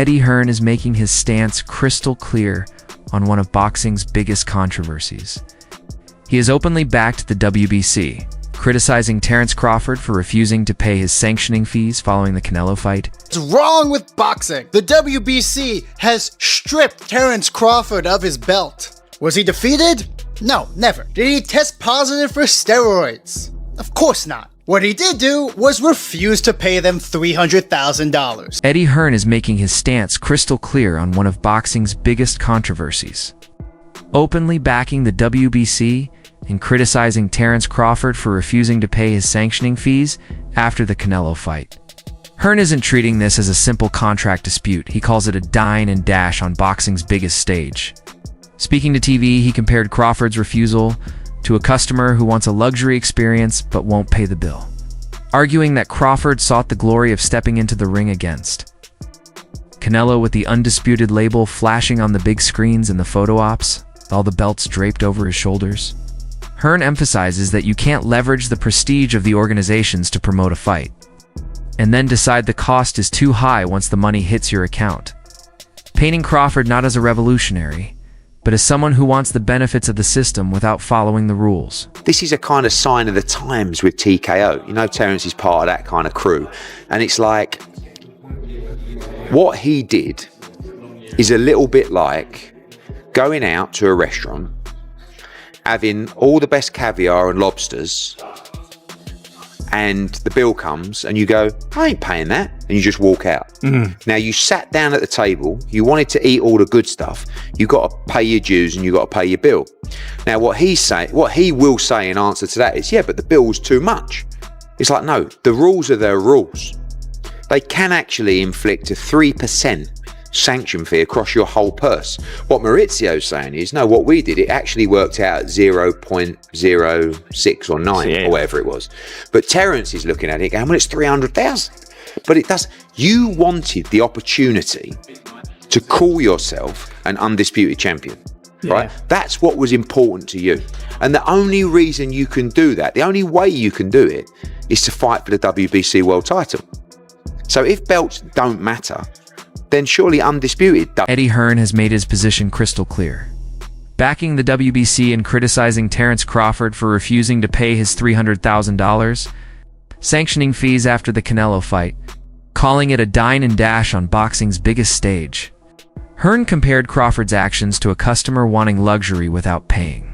Eddie Hearn is making his stance crystal clear on one of boxing's biggest controversies. He has openly backed the WBC, criticizing Terence Crawford for refusing to pay his sanctioning fees following the Canelo fight. What's wrong with boxing? The WBC has stripped Terence Crawford of his belt. Was he defeated? No, never. Did he test positive for steroids? Of course not. What he did do was refuse to pay them $300,000. Eddie Hearn is making his stance crystal clear on one of boxing's biggest controversies, openly backing the WBC and criticizing Terence Crawford for refusing to pay his sanctioning fees after the Canelo fight. Hearn isn't treating this as a simple contract dispute. He calls it a dine and dash on boxing's biggest stage. Speaking to TV, he compared Crawford's refusal to a customer who wants a luxury experience but won't pay the bill, arguing that Crawford sought the glory of stepping into the ring against Canelo with the undisputed label flashing on the big screens in the photo ops, all the belts draped over his shoulders. Hearn emphasizes that you can't leverage the prestige of the organizations to promote a fight, and then decide the cost is too high once the money hits your account, painting Crawford not as a revolutionary, but as someone who wants the benefits of the system without following the rules. This is a kind of sign of the times with TKO. You know, Terence is part of that kind of crew. And it's like, what he did is a little bit like going out to a restaurant, having all the best caviar and lobsters, and the bill comes and you go, I ain't paying that, and you just walk out. Now, you sat down at the table, you wanted to eat all the good stuff, you got to pay your dues and you got to pay your bill. Now, what he will say in answer to that is, yeah, but the bill's too much. It's like, no, the rules are their rules. They can actually inflict a 3% sanction fee across your whole purse. What Maurizio's saying is, no, what we did, it actually worked out at 0.06 or 9 or whatever it was. But Terence is looking at it going, well, it's 300,000. But it does. You wanted the opportunity to call yourself an undisputed champion, right? That's what was important to you. And the only reason you can do that, the only way you can do it, is to fight for the WBC world title. So if belts don't matter, then surely undisputed. Eddie Hearn has made his position crystal clear, backing the WBC and criticizing Terence Crawford for refusing to pay his $300,000 sanctioning fees after the Canelo fight, calling it a dine and dash on boxing's biggest stage. Hearn compared Crawford's actions to a customer wanting luxury without paying,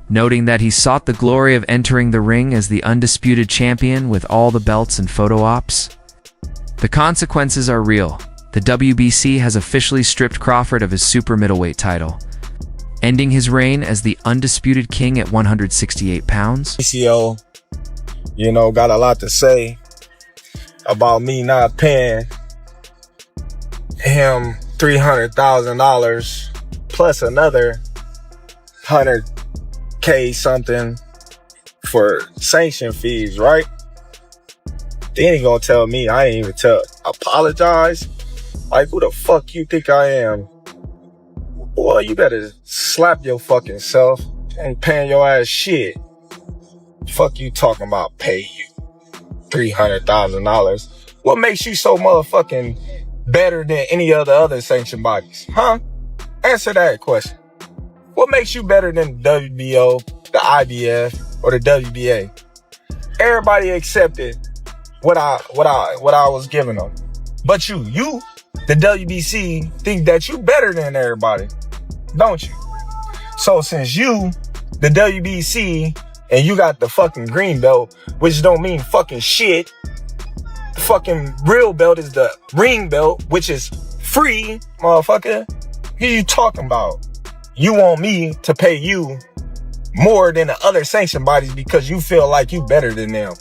noting that he sought the glory of entering the ring as the undisputed champion with all the belts and photo ops. The consequences are real. The WBC has officially stripped Crawford of his super middleweight title, ending his reign as the undisputed king at 168 pounds. PCO, you know, got a lot to say about me not paying him $300,000 plus another $100K something for sanction fees, right? Then he gonna tell me I ain't even apologize. Like, who the fuck you think I am? Boy, you better slap your fucking self. Ain't paying your ass shit. Fuck you talking about pay you $300,000. What makes you so motherfucking better than any of the other sanctioned bodies? Huh? Answer that question. What makes you better than the WBO, the IBF, or the WBA? Everybody accepted what I was giving them. But you, the WBC, think that you better than everybody, don't you? So since you, the WBC, and you got the fucking green belt, which don't mean fucking shit, the fucking real belt is the ring belt, which is free, motherfucker. What are you talking about? You want me to pay you more than the other sanctioned bodies because you feel like you better than them.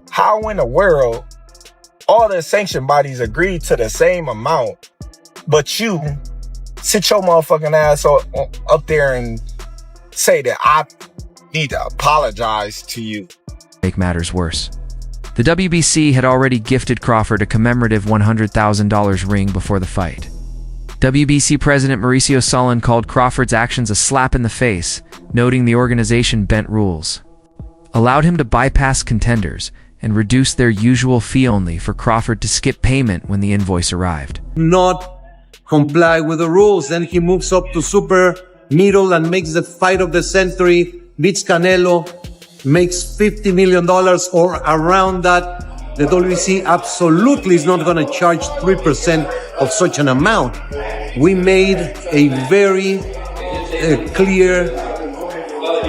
How in the world all the sanctioned bodies agreed to the same amount, but you sit your motherfucking ass up there and say that I need to apologize to you? Make matters worse, the WBC had already gifted Crawford a commemorative $100,000 ring before the fight. WBC President Mauricio Sullen called Crawford's actions a slap in the face, noting the organization bent rules, allowed him to bypass contenders, and reduced their usual fee only for Crawford to skip payment when the invoice arrived. Not comply with the rules. Then he moves up to super middle and makes the fight of the century, beats Canelo, makes $50 million or around that. The WBC absolutely is not going to charge 3% of such an amount. We made a very clear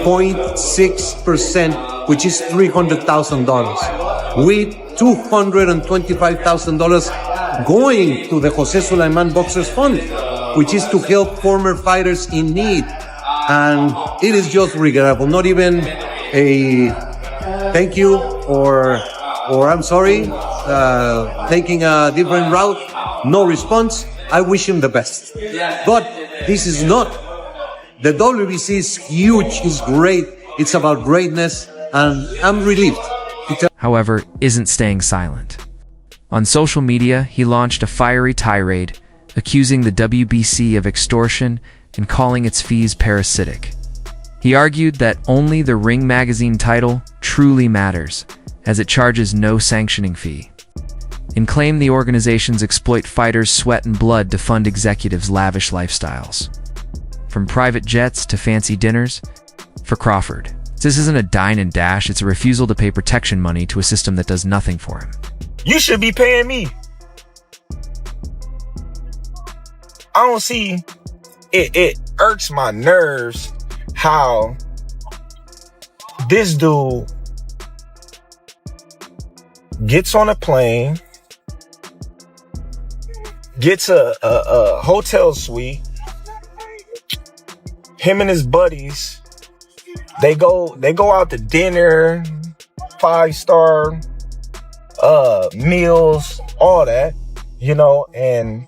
0.6%, which is $300,000, with $225,000 going to the Jose Sulaiman Boxers Fund, which is to help former fighters in need. And it is just regrettable. Not even a thank you or I'm sorry, taking a different route, no response. I wish him the best. But this is not. The WBC is huge, it's great, it's about greatness, and I'm relieved. However, isn't staying silent. On social media, he launched a fiery tirade, accusing the WBC of extortion and calling its fees parasitic. He argued that only the Ring magazine title truly matters, as it charges no sanctioning fee, and claimed the organizations exploit fighters' sweat and blood to fund executives' lavish lifestyles. From private jets to fancy dinners, for Crawford, this isn't a dine and dash, it's a refusal to pay protection money to a system that does nothing for him. You should be paying me. I don't see, it irks my nerves how this dude gets on a plane, gets a hotel suite, him and his buddies, they go out to dinner, 5-star meals, all that, you know, and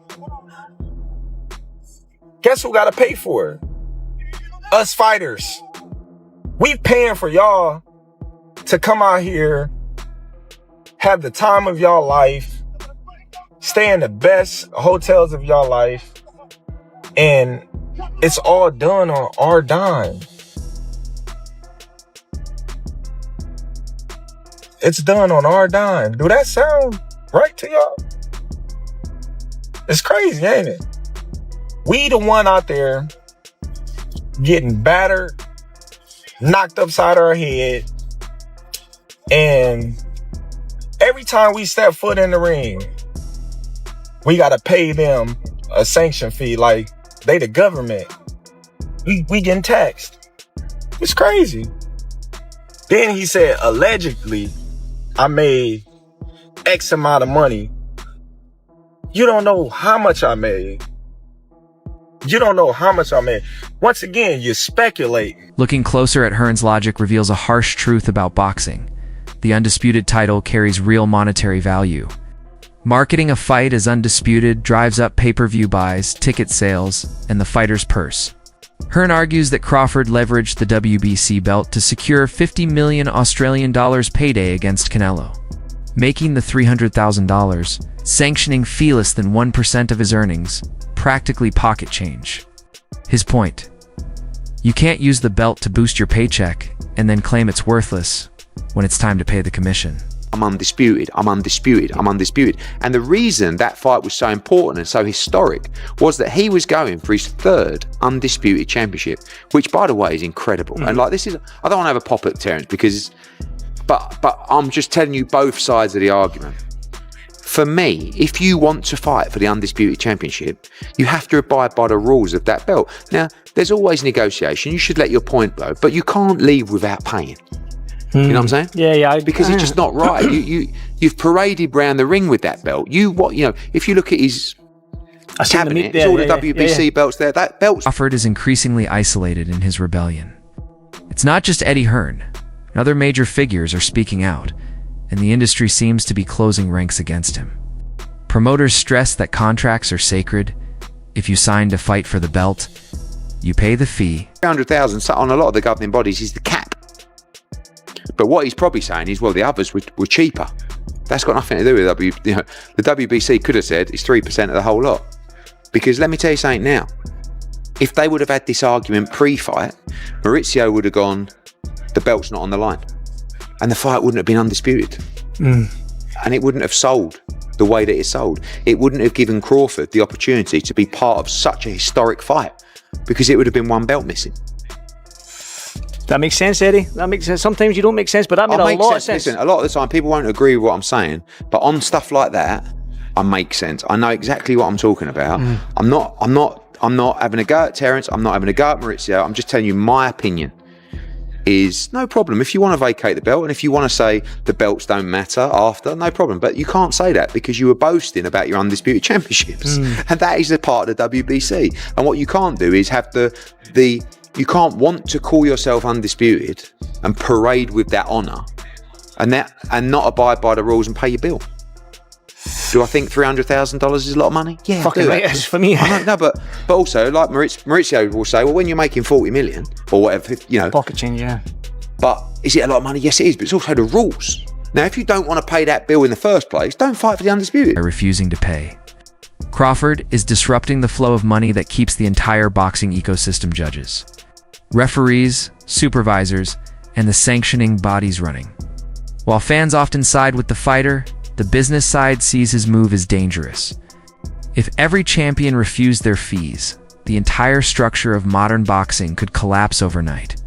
guess who gotta pay for it? Us fighters. We paying for y'all to come out here, have the time of y'all life, stay in the best hotels of y'all life, and it's all done on our dime. It's done on our dime. Do that sound right to y'all? It's crazy, ain't it? We the one out there getting battered, knocked upside our head, and every time we step foot in the ring, we gotta pay them a sanction fee like they the government. We getting taxed. It's crazy. Then he said, allegedly, I made X amount of money. You don't know how much I made. You don't know how much I made. Once again, you speculate. Looking closer at Hearn's logic reveals a harsh truth about boxing. The undisputed title carries real monetary value. Marketing a fight as undisputed drives up pay-per-view buys, ticket sales, and the fighter's purse. Hearn argues that Crawford leveraged the WBC belt to secure $50 million Australian dollars payday against Canelo, making the $300,000, sanctioning fee less than 1% of his earnings, practically pocket change. His point: you can't use the belt to boost your paycheck and then claim it's worthless when it's time to pay the commission. I'm undisputed, I'm undisputed, I'm undisputed. And the reason that fight was so important and so historic was that he was going for his third undisputed championship, which, by the way, is incredible. And like, this is, I don't want to have a pop at Terence because, but I'm just telling you both sides of the argument. For me, if you want to fight for the undisputed championship, you have to abide by the rules of that belt. Now, there's always negotiation. You should let your point go, but you can't leave without paying. You know what I'm saying? Yeah. Because it's just not right. You've paraded round the ring with that belt. If you look at his cabinet, it's all the WBC belts there. That belt's... Crawford is increasingly isolated in his rebellion. It's not just Eddie Hearn. Other major figures are speaking out, and the industry seems to be closing ranks against him. Promoters stress that contracts are sacred. If you sign to fight for the belt, you pay the fee. 300,000 on a lot of the governing bodies is the cap. But what he's probably saying is, well, the others were cheaper. That's got nothing to do with the WBC could have said it's 3% of the whole lot. Because let me tell you something now. If they would have had this argument pre-fight, Maurizio would have gone, the belt's not on the line. And the fight wouldn't have been undisputed. And it wouldn't have sold the way that it sold. It wouldn't have given Crawford the opportunity to be part of such a historic fight, because it would have been one belt missing. That makes sense, Eddie. That makes sense. Sometimes you don't make sense, but that made a lot of sense. Listen, a lot of the time people won't agree with what I'm saying, but on stuff like that, I make sense. I know exactly what I'm talking about. I'm not having a go at Terence. I'm not having a go at Maurizio. I'm just telling you my opinion is no problem. If you want to vacate the belt, and if you want to say the belts don't matter after, no problem. But you can't say that, because you were boasting about your undisputed championships. And that is a part of the WBC. And what you can't do is have you can't want to call yourself undisputed and parade with that honour and not abide by the rules and pay your bill. Do I think $300,000 is a lot of money? Yeah, fucking right, it's for me. I know, no, but also, like Maurizio will say, well, when you're making 40 million or whatever, you know, pocket change, yeah. But is it a lot of money? Yes, it is. But it's also the rules. Now, if you don't want to pay that bill in the first place, don't fight for the undisputed. By refusing to pay. Crawford is disrupting the flow of money that keeps the entire boxing ecosystem, judges, referees, supervisors, and the sanctioning bodies running. While fans often side with the fighter, the business side sees his move as dangerous. If every champion refused their fees, the entire structure of modern boxing could collapse overnight.